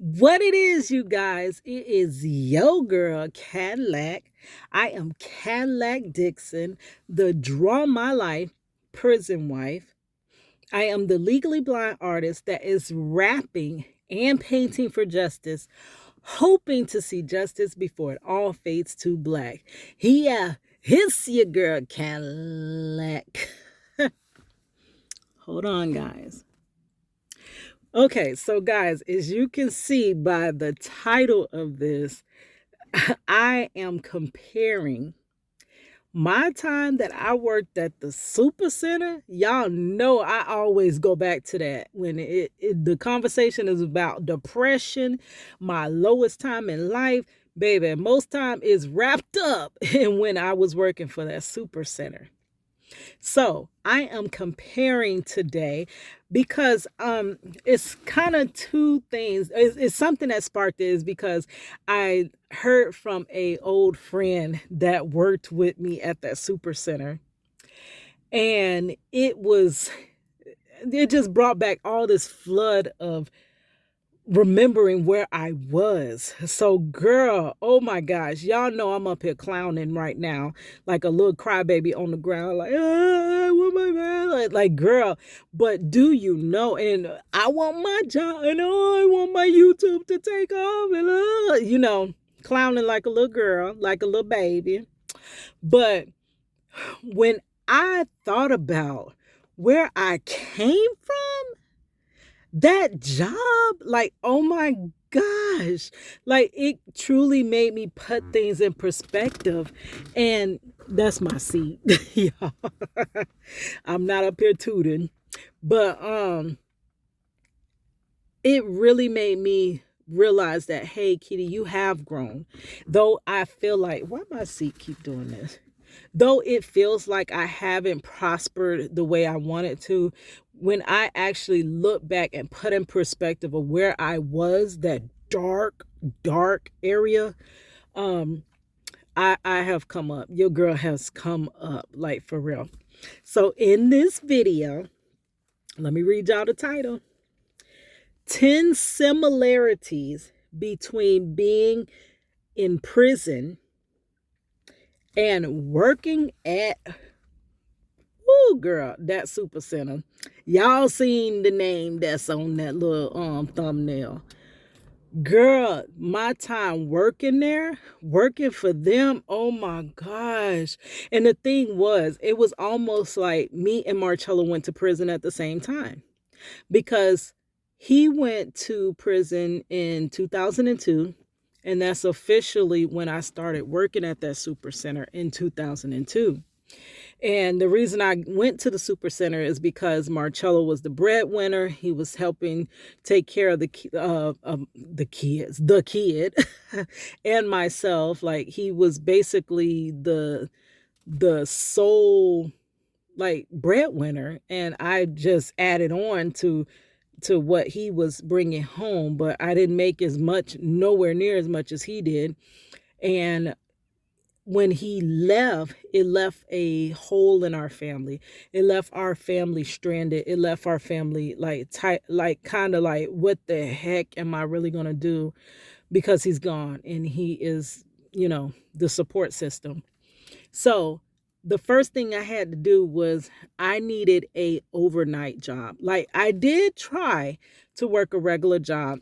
What it is, you guys, it is yo girl Cadillac. I am Cadillac Dixon, the draw my life prison wife. I am the legally blind artist that is rapping and painting for justice, hoping to see justice before it all fades to black. Yeah, it's your girl Cadillac. Hold on, guys. Okay, so guys, as you can see by the title of this, I am comparing my time that I worked at the super center. Y'all know I always go back to that when the conversation is about depression, my lowest time in life. Baby, most time is wrapped up in when I was working for that super center. So I am comparing today because it's kind of two things. It's something that sparked this because I heard from a old friend that worked with me at that super center, and it just brought back all this flood of remembering where I was. So, girl, oh my gosh, y'all know I'm up here clowning right now, like a little crybaby on the ground, like, I want my man, girl. But do you know? And I want my job, and oh, I want my YouTube to take off, and clowning like a little girl, like a little baby. But when I thought about where I came from, that job, like, oh my gosh, like it truly made me put things in perspective. And that's my seat. Yeah. I'm not up here tooting, but it really made me realize that, hey Kitty, you have grown. Though I feel like, why my seat keep doing this? Though it feels like I haven't prospered the way I wanted to, when I actually look back and put in perspective of where I was, that dark area, um, I have come up. Your girl has come up, like for real. So in this video, let me read y'all the title. 10 similarities between being in prison and working at, woo girl, that super center. Y'all seen the name that's on that little thumbnail. Girl, my time working there, working for them, oh my gosh. And the thing was, it was almost like me and Marcello went to prison at the same time, because he went to prison in 2002, and that's officially when I started working at that super center in 2002. And the reason I went to the super center is because Marcello was the breadwinner. He was helping take care of the kid, and myself. Like, he was basically the sole, like, breadwinner, and I just added on to what he was bringing home, but I didn't make as much, nowhere near as much as he did. And when he left, it left a hole in our family. It left our family stranded. It left our family like tight, like kind of like, what the heck am I really gonna do? Because he's gone, and he is, the support system. So the first thing I had to do was I needed a overnight job. Like, I did try to work a regular job,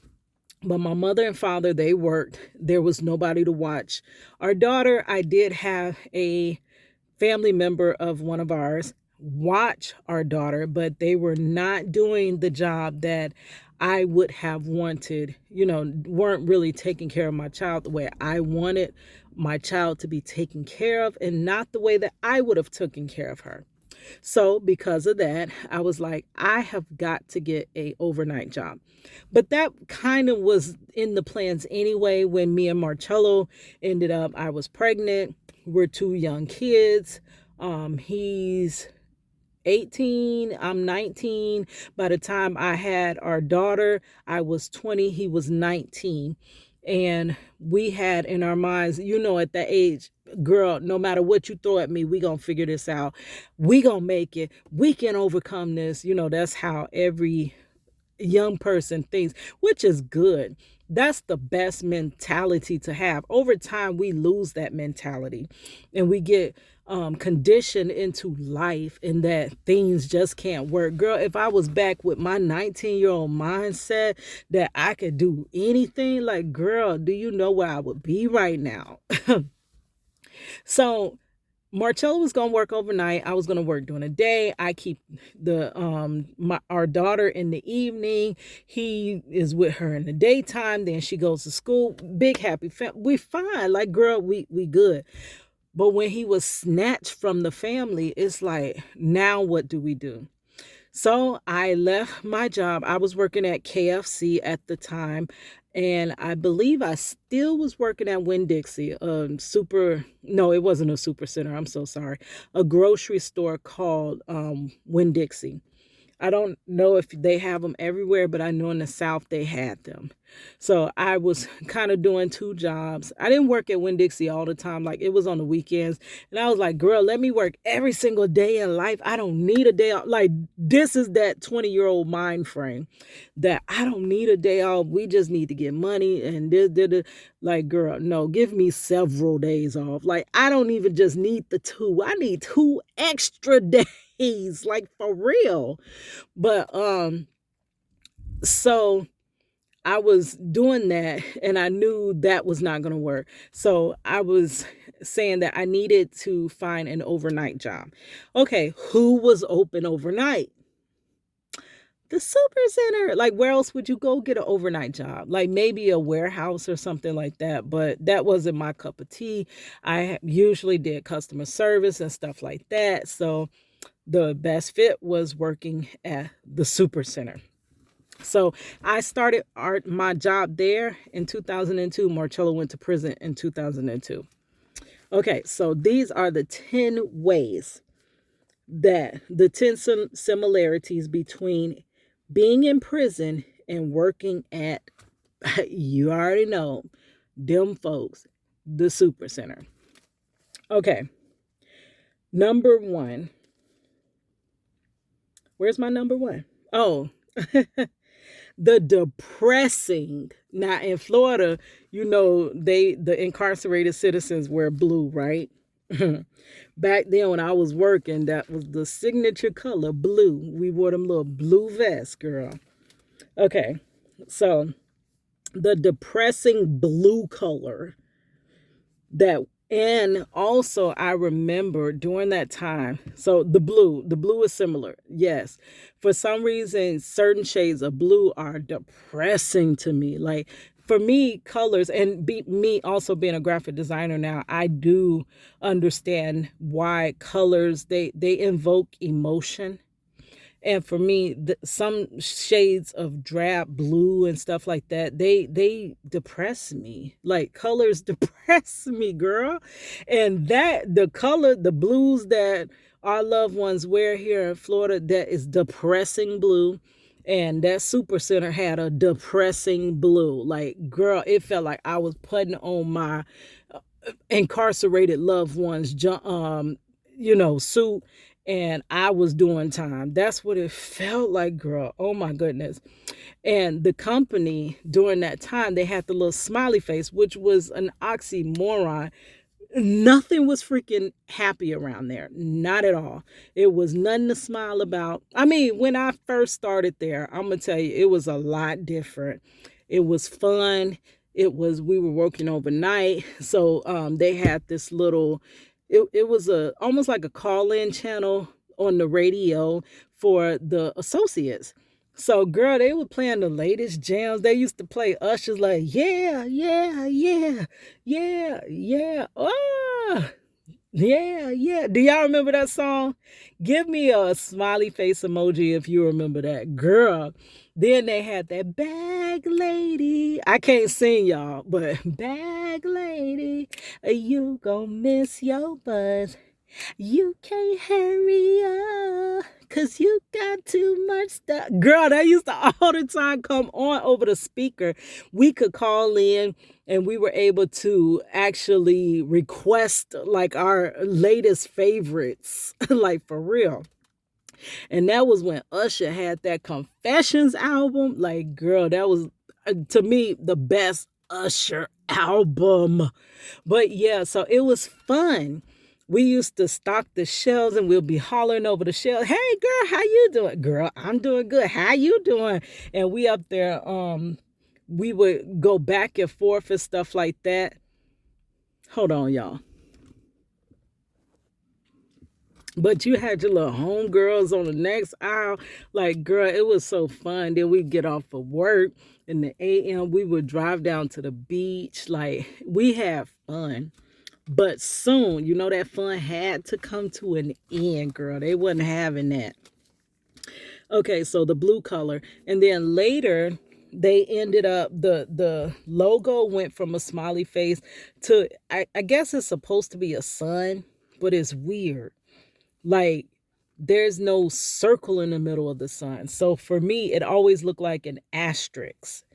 but my mother and father, they worked. There was nobody to watch our daughter. I did have a family member of one of ours watch our daughter, but they were not doing the job that I would have wanted, weren't really taking care of my child the way I wanted my child to be taken care of, and not the way that I would have taken care of her. So because of that, I was like, I have got to get a overnight job. But that kind of was in the plans anyway. When me and Marcello ended up, I was pregnant. We're two young kids. He's 18, I'm 19. By the time I had our daughter, I was 20, he was 19. And we had in our minds, at that age, girl, no matter what you throw at me, we gonna figure this out. We gonna make it. We can overcome this. That's how every young person thinks, which is good. That's the best mentality to have. Over time, we lose that mentality and we get conditioned into life and that things just can't work. Girl, if I was back with my 19-year-old mindset that I could do anything, like, girl, do you know where I would be right now? So Marcella was gonna work overnight. I was gonna work during the day. I keep the our daughter in the evening. He is with her in the daytime. Then she goes to school. Big happy family. We fine. Like, girl, we good. But when he was snatched from the family, it's like, now what do we do? So I left my job. I was working at KFC at the time, and I believe I still was working at Winn-Dixie, no, it wasn't a super center. I'm so sorry. A grocery store called Winn-Dixie. I don't know if they have them everywhere, but I know in the South they had them. So I was kind of doing two jobs. I didn't work at Winn-Dixie all the time. Like, it was on the weekends. And I was like, girl, let me work every single day in life. I don't need a day off. Like, this is that 20-year-old mind frame that I don't need a day off. We just need to get money. And like, girl, no, give me several days off. Like, I don't even just need the two. I need 2 extra days. Like, for real. But so I was doing that and I knew that was not going to work. So I was saying that I needed to find an overnight job. Okay, who was open overnight? The super center. Like, where else would you go get an overnight job? Like, maybe a warehouse or something like that, but that wasn't my cup of tea. I usually did customer service and stuff like that. So the best fit was working at the super center. So I started my job there in 2002. Marcello went to prison in 2002. Okay, so these are the 10 ways that the 10 similarities between being in prison and working at, you already know, them folks, the super center. Okay, number one. Where's my number one? Oh, the depressing. Now in Florida, the incarcerated citizens wear blue, right? Back then when I was working, that was the signature color, blue. We wore them little blue vests, girl. Okay, so the depressing blue color that, and also I remember during that time, so the blue is similar, yes. For some reason certain shades of blue are depressing to me. Like, for me, colors, and me also being a graphic designer now, I do understand why colors, they invoke emotion. And for me, some shades of drab blue and stuff like that, they depress me. Like, colors depress me, girl. And that the blues that our loved ones wear here in Florida, that is depressing blue. And that super center had a depressing blue. Like, girl, it felt like I was putting on my incarcerated loved ones suit, and I was doing time. That's what it felt like, girl. Oh my goodness. And the company during that time, they had the little smiley face, which was an oxymoron. Nothing was freaking happy around there. Not at all. It was nothing to smile about. I mean, when I first started there, I'm going to tell you, it was a lot different. It was fun. We were working overnight. So they had this little, it was almost like a call-in channel on the radio for the associates. So, girl, they were playing the latest jams. They used to play Usher's, like, yeah, yeah, yeah, yeah, yeah. Oh, yeah, yeah. Do y'all remember that song? Give me a smiley face emoji if you remember that. Girl. Then they had that bag lady. I can't sing, y'all, but bag lady, you gon' miss your bus. You can't hurry up, 'cause you got too much stuff. Girl, that used to all the time come on over the speaker. We could call in and we were able to actually request like our latest favorites, like, for real. And that was when Usher had that Confessions album. Like, girl, that was, to me, the best Usher album. But yeah, so it was fun. We used to stock the shelves and we'll be hollering over the shelves. Hey girl, how you doing? Girl, I'm doing good. How you doing? And we up there, we would go back and forth and stuff like that. Hold on, y'all. But you had your little homegirls on the next aisle. Like, girl, it was so fun. Then we get off of work in the AM. We would drive down to the beach. Like, we had fun. But soon, that fun had to come to an end, girl. They wasn't having that. Okay, so the blue color. And then later, they ended up, the logo went from a smiley face to, I guess it's supposed to be a sun, but it's weird. Like, there's no circle in the middle of the sun. So for me, it always looked like an asterisk.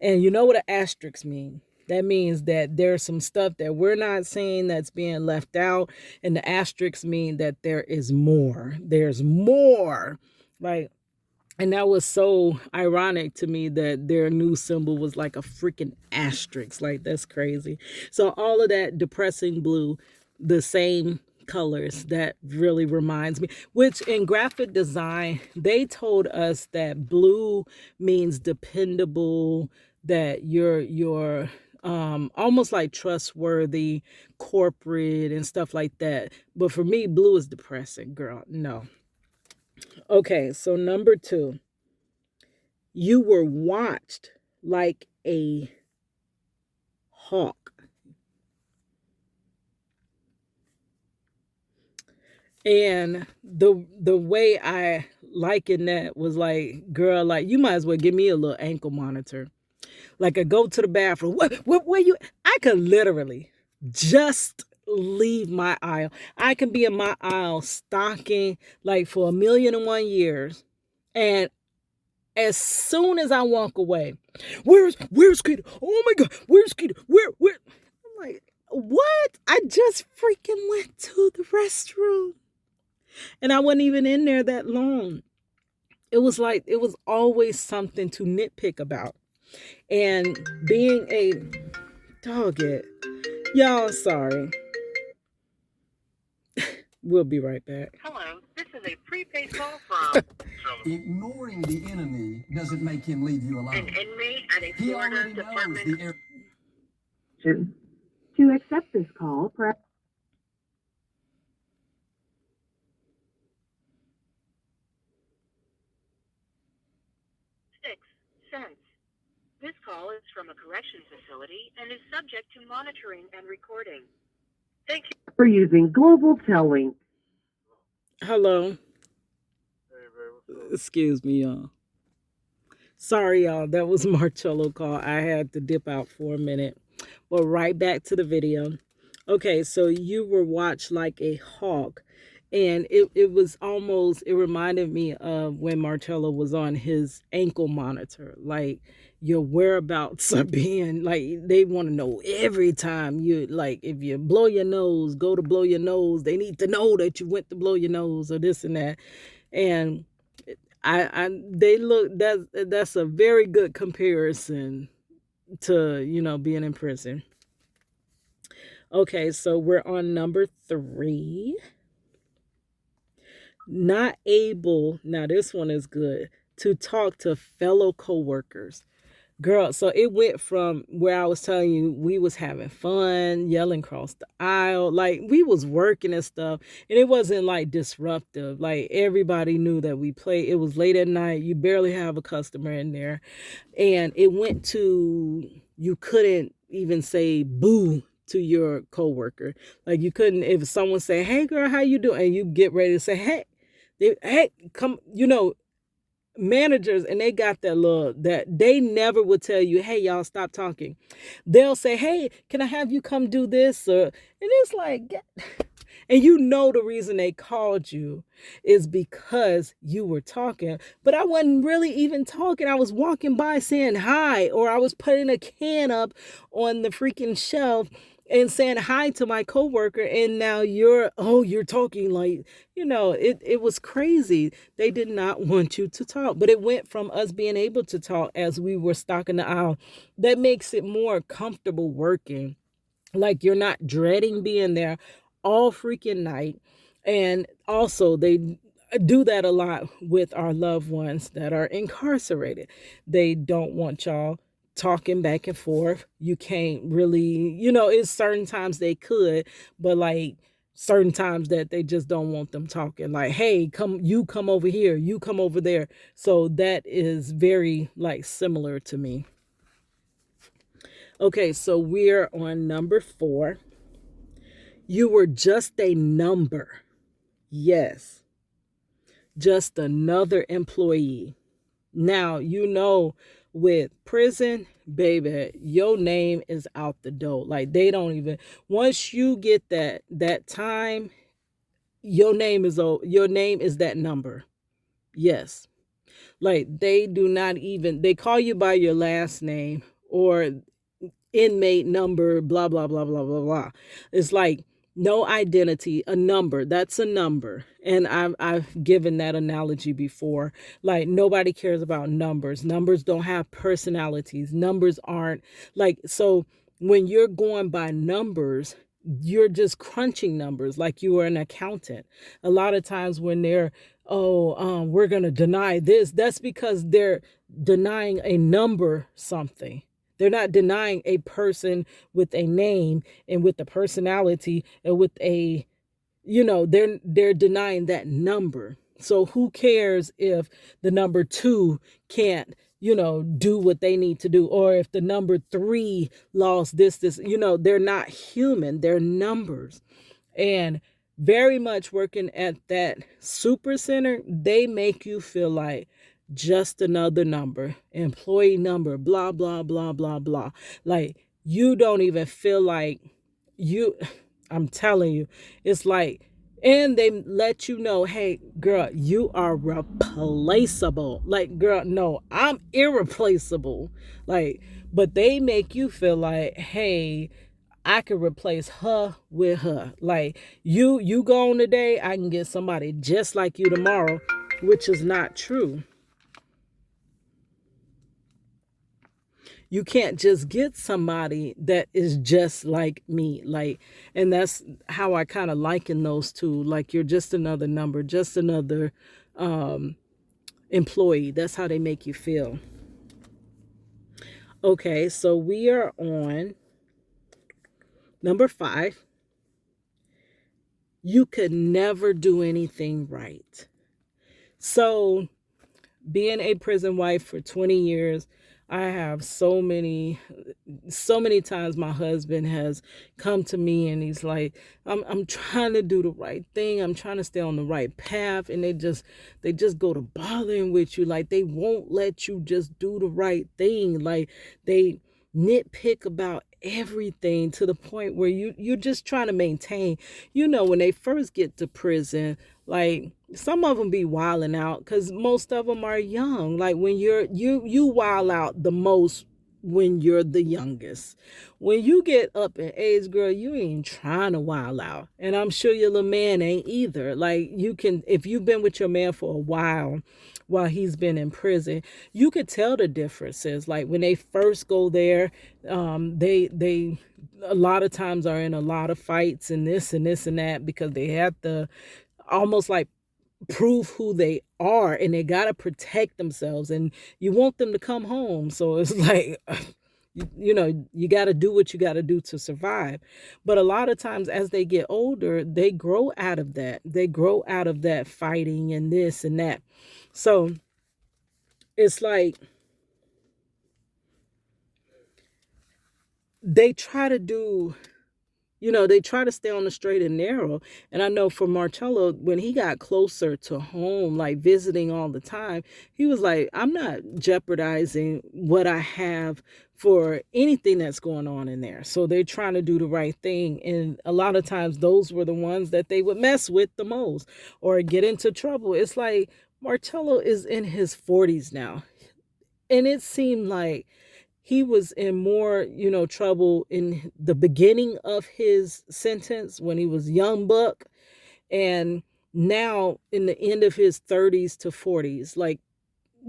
And you know what an asterisk means? That means that there's some stuff that we're not seeing that's being left out. And the asterisks mean that there is more. There's more. Like, and that was so ironic to me that their new symbol was like a freaking asterisk. Like, that's crazy. So all of that depressing blue, the same colors, that really reminds me, which in graphic design, they told us that blue means dependable, that you're almost like trustworthy, corporate and stuff like that. But for me, blue is depressing, girl. No. Okay, so number 2, you were watched like a hawk. And the way I liken that was like, girl, like you might as well give me a little ankle monitor. Like I go to the bathroom. What where you I could literally just leave my aisle. I can be in my aisle stocking like for 1,000,001 years. And as soon as I walk away, where's Kita? Oh my god, where's Kita? Where I'm like, what? I just freaking went to the restroom. And I wasn't even in there that long. It was like, it was always something to nitpick about. And being a dog it. Y'all, sorry. We'll be right back. Hello, this is a prepaid call from ignoring the enemy doesn't make him leave you alone. An inmate at a Florida department. To accept this call, press 6 cents. This call is from a correction facility and is subject to monitoring and recording. Thank you for using Global Telling. Hello. Excuse me, y'all. Sorry, y'all. That was Marcello call. I had to dip out for a minute. But right back to the video. Okay, so you were watched like a hawk. And it was almost, it reminded me of when Marcello was on his ankle monitor. Like, your whereabouts are being, like, they want to know every time you, like, if you blow your nose, go to blow your nose, they need to know that you went to blow your nose or this and that. And they look, that's a very good comparison to, being in prison. Okay, so we're on number 3. Not able, now this one is good, to talk to fellow coworkers. Girl, so it went from where I was telling you we was having fun, yelling across the aisle, like we was working and stuff, and it wasn't like disruptive. Like everybody knew that we played. It was late at night. You barely have a customer in there. And it went to, you couldn't even say boo to your coworker. Like you couldn't, if someone say, hey girl, how you doing? And you get ready to say, hey, come, managers, and they got that little, that they never would tell you, hey y'all, stop talking. They'll say, hey, can I have you come do this? And it's like, and the reason they called you is because you were talking, but I wasn't really even talking. I was walking by saying hi, or I was putting a can up on the freaking shelf, and saying hi to my coworker, and now you're talking like, it was crazy. They did not want you to talk, but it went from us being able to talk as we were stalking the aisle. That makes it more comfortable working, like you're not dreading being there all freaking night. And also they do that a lot with our loved ones that are incarcerated. They don't want y'all talking back and forth. You can't really, it's certain times they could, but like certain times that they just don't want them talking, like, hey, come over here, you come over there. So that is very like similar to me. Okay, so we're on number 4. You were just a number. Yes, just another employee. Now, with prison, baby, your name is out the door. Like they don't even, once you get that time, your name is that number. Yes. Like they do not even, they call you by your last name or inmate number, blah, blah, blah, blah, blah, blah. It's like no identity, a number. That's a number. And I've given that analogy before. Like nobody cares about numbers. Numbers don't have personalities. Numbers aren't like, so when you're going by numbers, you're just crunching numbers like you are an accountant. A lot of times when they're, we're going to deny this, that's because they're denying a number something. They're not denying a person with a name and with a personality and with they're denying that number. So who cares if the number 2 can't, do what they need to do, or if the number 3 lost this, they're not human, they're numbers. And very much working at that super center, they make you feel like just another number, employee number, blah, blah, blah, blah, blah. Like you don't even feel like you, I'm telling you, it's like, and they let you know, hey, girl, you are replaceable. Like, girl, no, I'm irreplaceable. Like, but they make you feel like, hey, I could replace her with her. Like you go on today, I can get somebody just like you tomorrow, which is not true. You can't just get somebody that is just like me. Like, and that's how I kind of liken those two. Like you're just another number, just another employee. That's how they make you feel. Okay, so we are on number 5. You could never do anything right. So being a prison wife for 20 years, I have so many times my husband has come to me and he's like, I'm trying to do the right thing. I'm trying to stay on the right path. And they just go to bothering with you. Like they won't let you just do the right thing. Like they nitpick about everything to the point where you're just trying to maintain, when they first get to prison, like some of them be wilding out because most of them are young. Like when you wild out the most when you're the youngest. When you get up in age, girl, you ain't trying to wild out. And I'm sure your little man ain't either. Like you can, if you've been with your man for a while he's been in prison, you could tell the differences. Like when they first go there, they a lot of times are in a lot of fights and this and this and that because they have to almost like prove who they are and they got to protect themselves and you want them to come home. So it's like, you got to do what you got to do to survive. But a lot of times as they get older, they grow out of that. They grow out of that fighting and this and that. So it's like they try to do, they try to stay on the straight and narrow. And I know for Marcello, when he got closer to home, like visiting all the time, he was like, I'm not jeopardizing what I have for anything that's going on in there. So they're trying to do the right thing. And a lot of times those were the ones that they would mess with the most or get into trouble. It's like Marcello is in his 40s now. And it seemed like he was in more, trouble in the beginning of his sentence when he was young buck, and now in the end of his 30s to 40s, like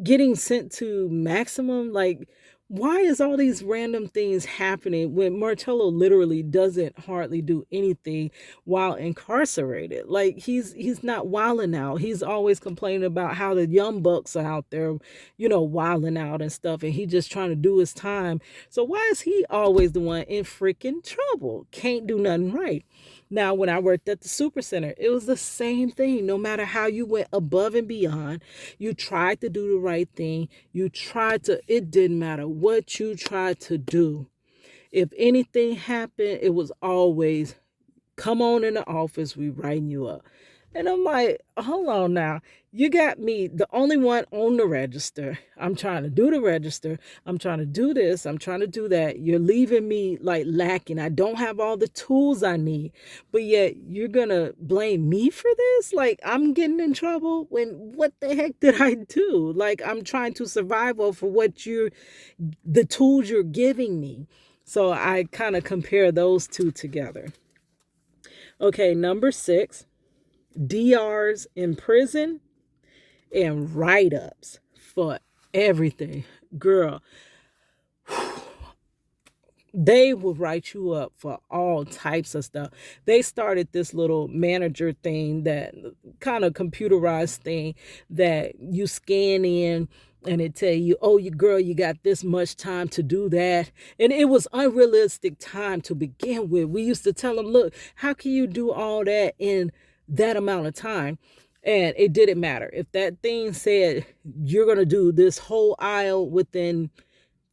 getting sent to maximum. Like, why is all these random things happening when Marcello literally doesn't hardly do anything while incarcerated? Like, he's not wilding out. He's always complaining about how the young bucks are out there, wilding out and stuff, and he just trying to do his time. So why is he always the one in freaking trouble? Can't do nothing right. Now, when I worked at the super center, it was the same thing. No matter how you went above and beyond, you tried to do the right thing. It didn't matter what you tried to do. If anything happened, it was always, come on in the office, we writing you up. And I'm like, hold on now. You got me, the only one on the register. I'm trying to do the register. I'm trying to do this. I'm trying to do that. You're leaving me like lacking. I don't have all the tools I need. But yet you're going to blame me for this? Like, I'm getting in trouble when what the heck did I do? Like, I'm trying to survive off of the tools you're giving me. So I kind of compare those two together. Okay, number 6. DRs in prison and write-ups for everything. Girl, they will write you up for all types of stuff. They started this little manager thing, that kind of computerized thing that you scan in and it tell you, oh, you girl, you got this much time to do that. And it was unrealistic time to begin with. We used to tell them, look, how can you do all that in that amount of time? And it didn't matter. If that thing said you're going to do this whole aisle within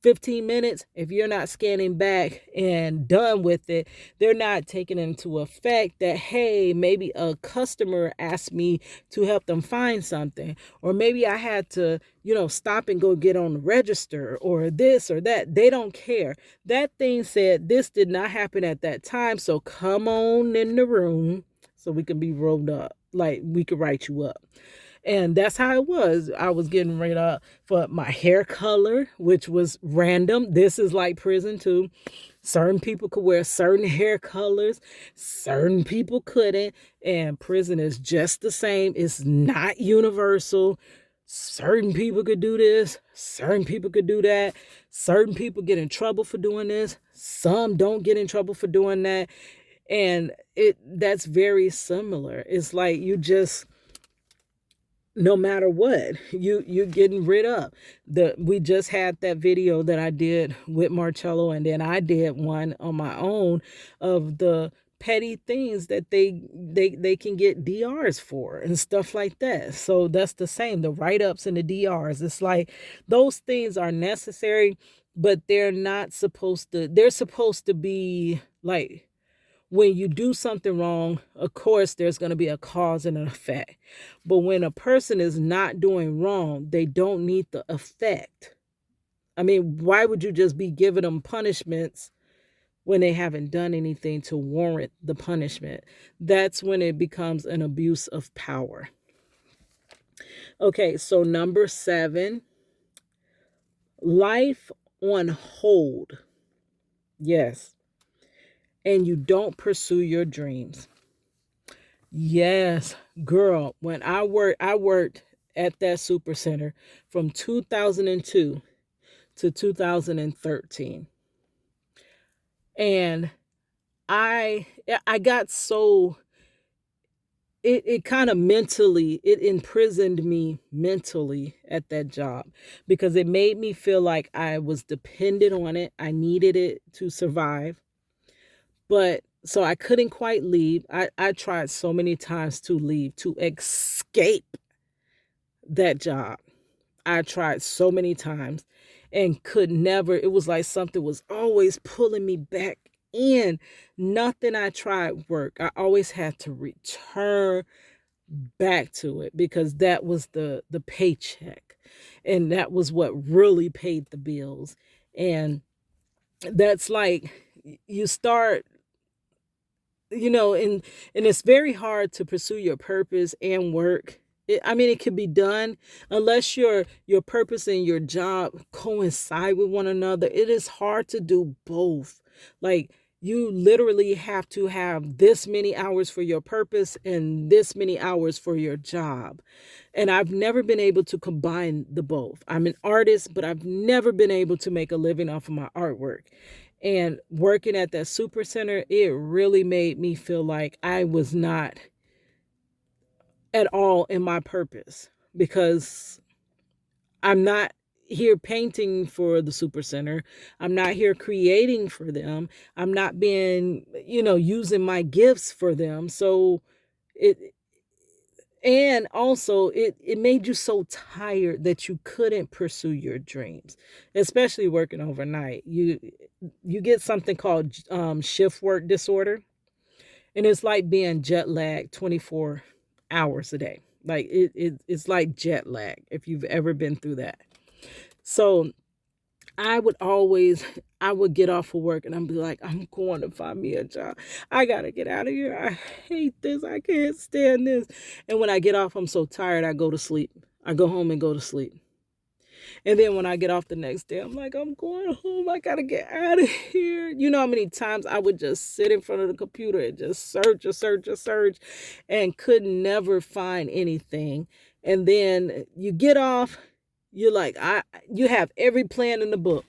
15 minutes, if you're not scanning back and done with it, they're not taking into effect that, hey, maybe a customer asked me to help them find something, or maybe I had to, stop and go get on the register, or this or that. They don't care. That thing said this did not happen at that time, so come on in the room so we can be rolled up, like we could write you up. And that's how it was. I was getting ready up for my hair color, which was random. This is like prison too. Certain people could wear certain hair colors, certain people couldn't. And prison is just the same. It's not universal. Certain people could do this, certain people could do that. Certain people get in trouble for doing this. Some don't get in trouble for doing that. And that's very similar. It's like no matter what, you're getting rid of. We just had that video that I did with Marcello, and then I did one on my own of the petty things that they can get DRs for and stuff like that. So that's the same, the write-ups and the DRs. It's like those things are necessary, but they're supposed to be like, when you do something wrong, of course, there's going to be a cause and an effect. But when a person is not doing wrong, they don't need the effect. I mean, why would you just be giving them punishments when they haven't done anything to warrant the punishment? That's when it becomes an abuse of power. Okay, so number 7, life on hold. Yes. And you don't pursue your dreams. Yes, girl, when I worked at that super center from 2002 to 2013. And I got so, it kind of mentally, it imprisoned me mentally at that job, because it made me feel like I was dependent on it. I needed it to survive. But so I couldn't quite leave. I tried so many times to leave, to escape that job. I tried so many times and could never. It was like something was always pulling me back in. Nothing I tried worked. I always had to return back to it, because that was the paycheck, and that was what really paid the bills. And that's like, you start, and it's very hard to pursue your purpose and work I mean, it can be done unless your purpose and your job coincide with one another. It is hard to do both. Like, you literally have to have this many hours for your purpose and this many hours for your job. And I've never been able to combine the both. I'm an artist, but I've never been able to make a living off of my artwork. And working at that super center, it really made me feel like I was not at all in my purpose, because I'm not here painting for the super center. I'm not here creating for them. I'm not being, using my gifts for them. So it and also it made you so tired that you couldn't pursue your dreams, especially working overnight. You get something called shift work disorder, and it's like being jet lagged 24 hours a day. Like it's like jet lag if you've ever been through that. So I would always I would get off of work and I'd be like, I'm going to find me a job. I gotta get out of here. I hate this. I can't stand this. And when I get off, I'm so tired, I go to sleep. I go home and go to sleep. And then when I get off the next day, I'm like, I'm going home. I gotta get out of here. You know how many times I would just sit in front of the computer and just search, and could never find anything. And then you get off, you're like, you have every plan in the book.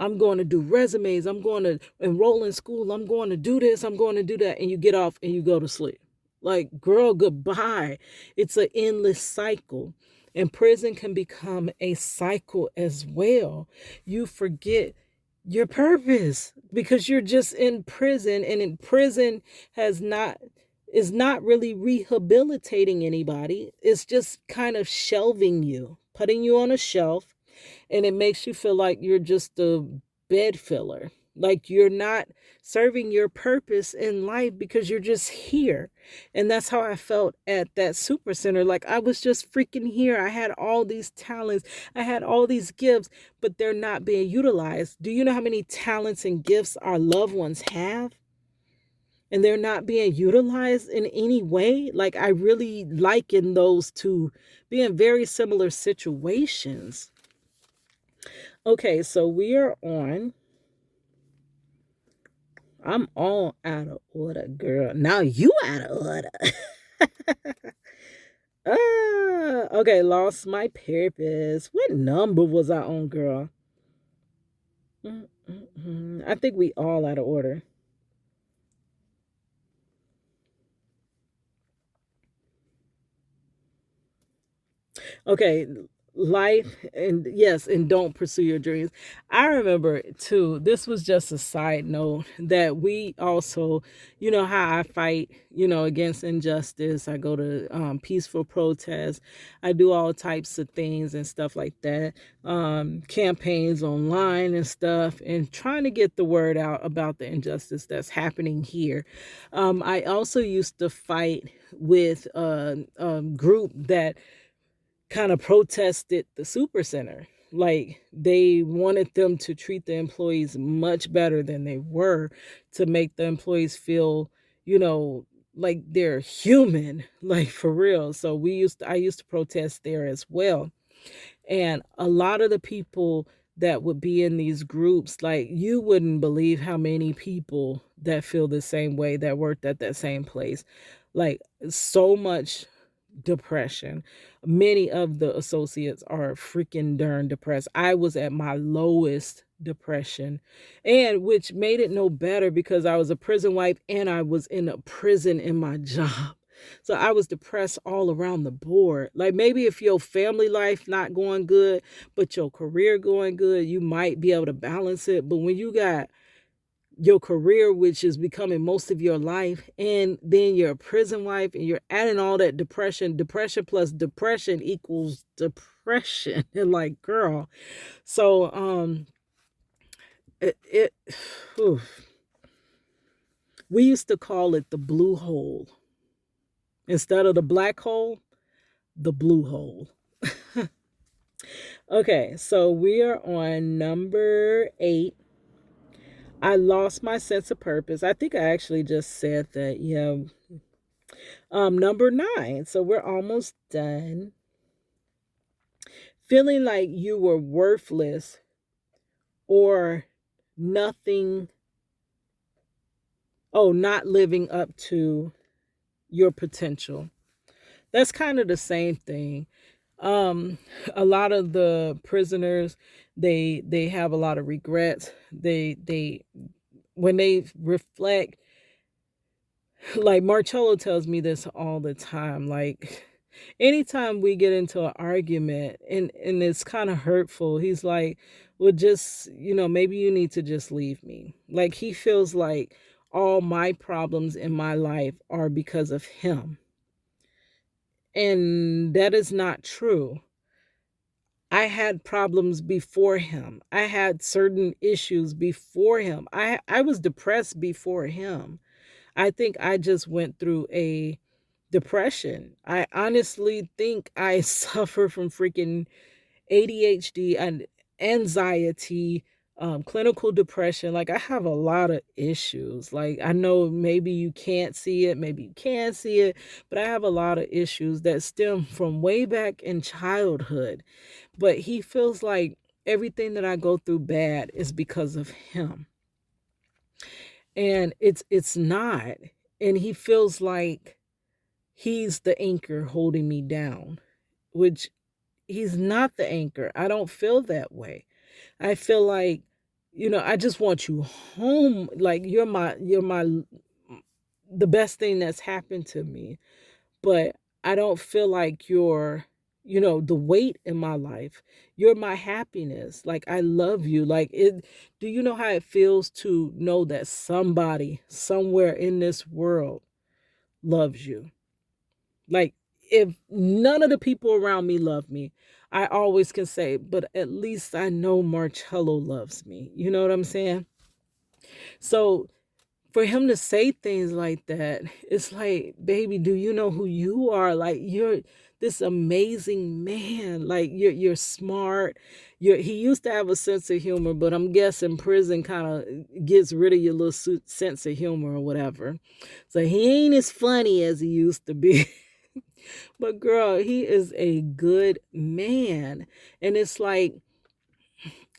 I'm going to do resumes. I'm going to enroll in school. I'm going to do this. I'm going to do that. And you get off and you go to sleep. Like, girl, goodbye. It's an endless cycle. And prison can become a cycle as well. You forget your purpose because you're just in prison, and in prison has not is not really rehabilitating anybody. It's just kind of shelving you, putting you on a shelf, and it makes you feel like you're just a bed filler. Like you're not serving your purpose in life because you're just here. And that's how I felt at that super center. Like I was just freaking here. I had all these talents, I had all these gifts, but they're not being utilized. Do you know how many talents and gifts our loved ones have? And they're not being utilized in any way. Like I really liken those to being very similar situations. Okay, so we are on. I'm all out of order, girl. Now you out of order. Okay, lost my purpose. What number was I on, girl? I think we all out of order. Okay, life, and yes, and don't pursue your dreams. I remember too, this was just a side note, that we also, you know how I fight, against injustice. I go to peaceful protests. I do all types of things and stuff like that, campaigns online and stuff, and trying to get the word out about the injustice that's happening here. I also used to fight with a group that kind of protested the super center. Like they wanted them to treat the employees much better than they were, to make the employees feel, you know, like they're human, like for real. So I used to protest there as well. And a lot of the people that would be in these groups, like you wouldn't believe how many people that feel the same way that worked at that same place. Like so much depression. Many of the associates are freaking darn depressed. I was at my lowest depression, and which made it no better because I was a prison wife and I was in a prison in my job. So I was depressed all around the board. Like maybe if your family life not going good, but your career going good, you might be able to balance it. But when you got your career, which is becoming most of your life, and then you're a prison wife and you're adding all that depression plus depression equals depression. And like, girl. So it oof. We used to call it the blue hole. Instead of the black hole, the blue hole. Okay, so we are on number 8. I lost my sense of purpose. I think I actually just said that. Yeah, Number 9. So we're almost done. Feeling like you were worthless or nothing, not living up to your potential. That's kind of the same thing. Um, a lot of the prisoners, they have a lot of regrets. They when they reflect, like Marcello tells me this all the time, like anytime we get into an argument and it's kind of hurtful, he's like, well, just, maybe you need to just leave me. Like he feels like all my problems in my life are because of him, and that is not true. I had problems before him. I had certain issues before him. I was depressed before him. I think I just went through a depression. I honestly think I suffer from freaking ADHD and anxiety, clinical depression. Like I have a lot of issues. Like I know maybe you can't see it, maybe you can see it, but I have a lot of issues that stem from way back in childhood. But he feels like everything that I go through bad is because of him. And it's not. And he feels like he's the anchor holding me down, which he's not the anchor. I don't feel that way. I feel like, I just want you home. Like you're my the best thing that's happened to me. But I don't feel like you're, the weight in my life. You're my happiness. Like I love you. Like it do you know how it feels to know that somebody somewhere in this world loves you? Like if none of the people around me love me, I always can say, but at least I know Marcello loves me. You know what I'm saying? So for him to say things like that, it's like, baby, do you know who you are? Like you're this amazing man. Like you're smart. He used to have a sense of humor, but I'm guessing prison kind of gets rid of your little sense of humor or whatever. So he ain't as funny as he used to be. But girl, he is a good man. And it's like,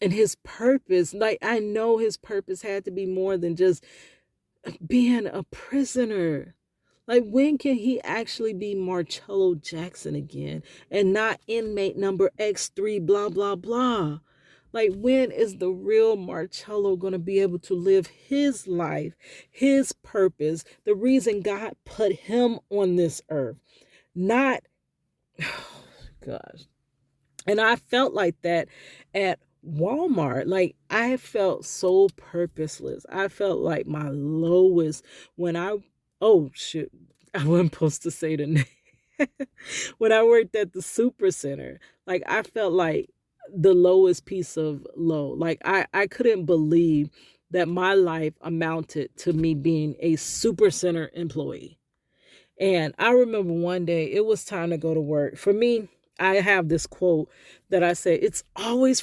and his purpose, like I know his purpose had to be more than just being a prisoner. Like when can he actually be Marcello Jackson again and not inmate number X3 blah blah blah? Like when is the real Marcello going to be able to live his life, his purpose, the reason God put him on this earth? Not gosh. And I felt like that at Walmart. Like I felt so purposeless. I felt like my lowest when oh shit, I wasn't supposed to say the name. When I worked at the super center, like I felt like the lowest piece of low. Like I couldn't believe that my life amounted to me being a super center employee. And I remember one day it was time to go to work. For me, I have this quote that I say, it's always